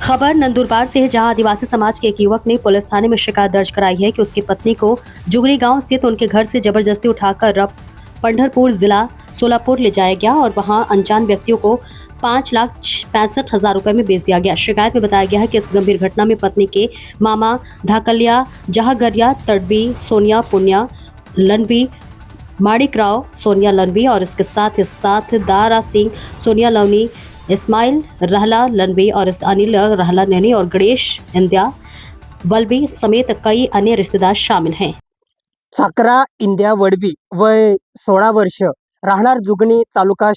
खबर नंदुरबार से है, जहां आदिवासी समाज के एक युवक ने पुलिस थाने में शिकायत दर्ज कराई है कि उसकी पत्नी को जुगरी गांव स्थित उनके घर से जबरदस्ती उठाकर पंढरपुर जिला सोलापुर ले जाया गया और वहां अनजान व्यक्तियों को 5,65,000 रुपए में बेच दिया गया। शिकायत में बताया गया है कि इस गंभीर घटना में पत्नी के मामा धाकलिया, जहागरिया, तड़वी, सोनिया, पुनिया, लनवी, माणिक राव, सोनिया लनवी और इसके साथ दारा सिंह, सोनिया लवनी, इस्माइल रहला लनवी और इस अनिल रहला नैनी और गणेश इंदिया वलवी समेत कई अन्य रिश्तेदार शामिल हैं। साकरा इंदिया वडवी, वय 16 वर्ष, राहणार जुगणी, तालुका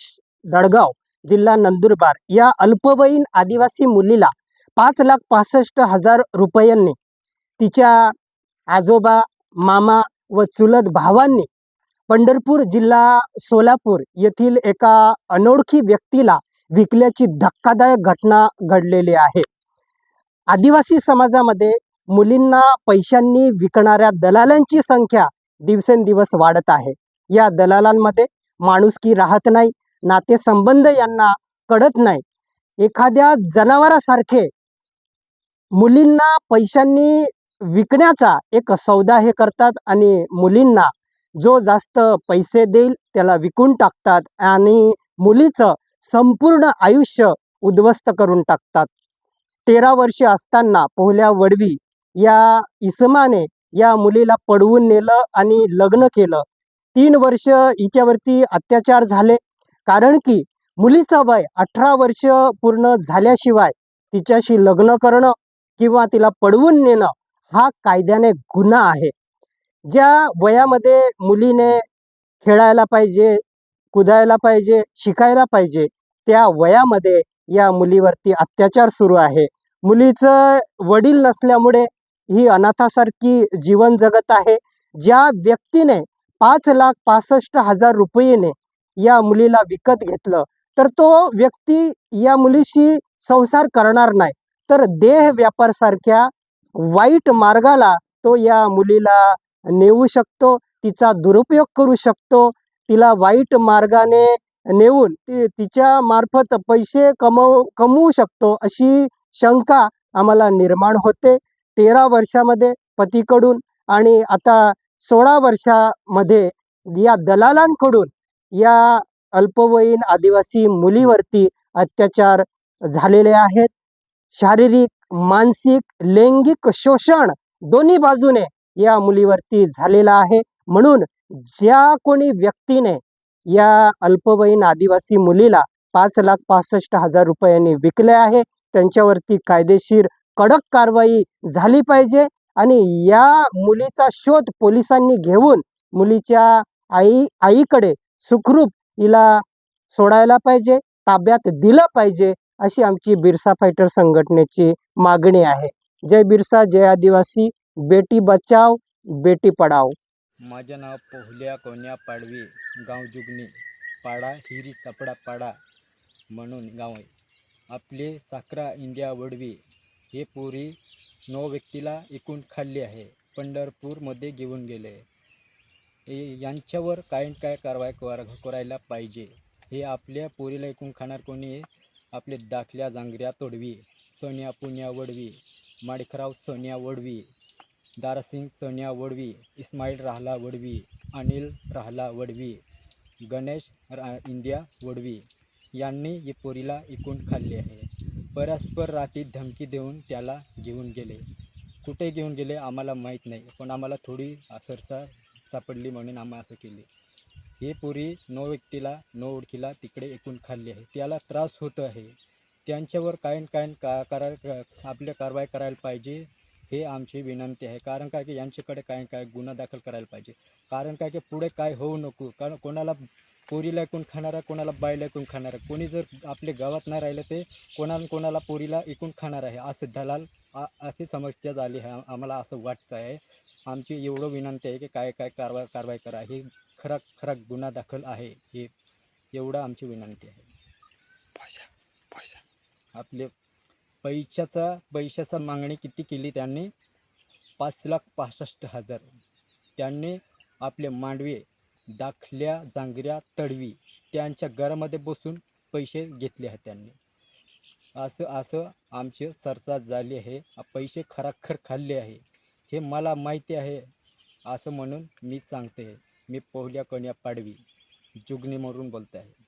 दडगाव, जिल्हा नंदुरबार या अल्पवयीन आदिवासी मुलीला 5,65,000 रुपयांनी तिच्या आजोबा, मामा व चुलत भावांनी पंढरपूर जिल्हा सोलापूर येथील एका अनोळखी व्यक्तीला विकल्याची धक्कादायक घटना घडलेली आहे। आदिवासी समाजामध्ये मुलींना पैशांनी विकणाऱ्या दलालांची संख्या दिवसेंदिवस वाढत आहे। या दलालांमध्ये माणुसकी राहत नाही, नातेसंबंध यांना कळत नाही। एखाद्या जनावरासारखे मुलींना पैशांनी विकण्याचा एक सौदा हे करतात आणि मुलींना जो जास्त पैसे देईल त्याला विकून टाकतात आणि मुलीचं संपूर्ण आयुष्य उद्ध्वस्त करून टाकतात। 13 वर्षे असताना पोहल्या वडवी या इसमाने या मुलीला पडवून नेलं आणि लग्न केलं। 3 वर्ष हिच्यावरती अत्याचार झाले, कारण की मुलीचं वय 18 वर्ष पूर्ण झाल्याशिवाय तिच्याशी लग्न करणं किंवा तिला पडवून नेणं हा कायद्याने गुन्हा आहे। ज्या वयामध्ये मुलीने खेळायला पाहिजे, कुदायला पाहिजे, शिकायला पाहिजे, त्या वयामध्ये या मुलीवरती अत्याचार सुरू आहे। मुलीचं वडील नसल्यामुळे ही अनाथासारखी जीवन जगत आहे। ज्या व्यक्तीने 5,65,000 रुपयेने या मुलीला विकत घेतलं, तर तो व्यक्ती या मुलीशी संसार करणार नाही, तर देह व्यापारासारख्या वाईट मार्गाला तो या मुलीला नेऊ शकतो, तिचा दुरुपयोग करू शकतो, तिला वाईट मार्गाने नेऊन तिच्या मार्फत पैसे कमवू शकतो, अशी शंका आम्हाला निर्माण होते। 13 वर्षामध्ये पतीकडून आणि आता 16 वर्षामध्ये या दलालांकडून या अल्पवयीन आदिवासी मुलीवरती अत्याचार झालेले आहेत। शारीरिक, मानसिक, लैंगिक शोषण दोन्ही बाजूने या मुलीवरती झालेला आहे। म्हणून ज्या कोणी व्यक्तीने या अल्पवयीन आदिवासी मुलीला 5,65,000 रुपयांनी विकले आहे, त्यांच्यावरती कायदेशीर कडक कारवाई झाली पाहिजे आणि या मुलीचा शोध पोलिसांनी घेऊन मुलीच्या आईकडे सुखरूप हिला सोडायला पाहिजे, ताब्यात दिलं पाहिजे, अशी आमची बिरसा फायटर संघटनेची मागणी आहे। जय बिरसा, जय आदिवासी, बेटी बचाव, बेटी पढाओ। माझं नाव पोहल्या कोण्या पाडवी, गाव जुगणी, पाडा हिरी सापडा पाडा म्हणून गाव आहे। आपले साकरा इंडिया वडवी हे पोरी 9 व्यक्तीला एकूण खाल्ली आहे, पंढरपूरमध्ये घेऊन गेले। यांच्यावर काय कारवाई करायला पाहिजे। हे आपल्या पोरीला एकूण खाणार कोणी आहे? आपले दाखल्या जांगऱ्या तोडवी, सोनिया पुनिया वडवी, माणिकराव सोनिया वडवी, दारासिंग सोनिया वडवी, इस्माइल रहला वडवी, अनिल रहला वडवी, गणेश इंदिया वडवी यांनी या पोरीला एकूण खाल्ले आहे। परस्पर रात्री धमकी देऊन त्याला घेऊन गेले। कुठे घेऊन गेले आम्हाला माहीत नाही, पण आम्हाला थोडी सरसा सापडली म्हणून आम्ही असं केले। हे पोरी 9 व्यक्तीला 9 ओळखीला तिकडे एकूण खाल्ली आहे, त्याला त्रास होत आहे। त्यांच्यावर आपल्या कारवाई करायला पाहिजे, हे आमची विनंती आहे। कारण काय की यांच्याकडे काय गुन्हा दाखल करायला पाहिजे। कारण काय की पुढे काय होऊ नको, कारण कोणाला पोरीला एकूण खाणारा, कोणाला बाईला एकूण खाणारा, कोणी जर आपल्या गावात नाही राहिलं ते कोणाला पोरीला एकूण खाणार आहे, असे दलाल अशी समस्या झाली आहे। आम्हाला असं वाटतं आहे। आमची एवढं विनंती आहे की काय कारवाई करा, हे खरा गुन्हा दाखल आहे, हे एवढं आमची विनंती आहे। आपले पैशाचा मागणी किती केली त्यांनी? 5,65,000। त्यांनी आपले मांडवे, दाखल्या, जांगऱ्या, तडवी त्यांच्या घरामध्ये बसून पैसे घेतले आहेत त्यांनी। असं असं आमचे सरसाद झाले आहे, पैसे खराखर खाल्ले आहे, हे मला माहिती आहे. असं म्हणून मी सांगते आहे. मी पोहल्या कोण्या पाडवी जुगनीमधून बोलत आहे.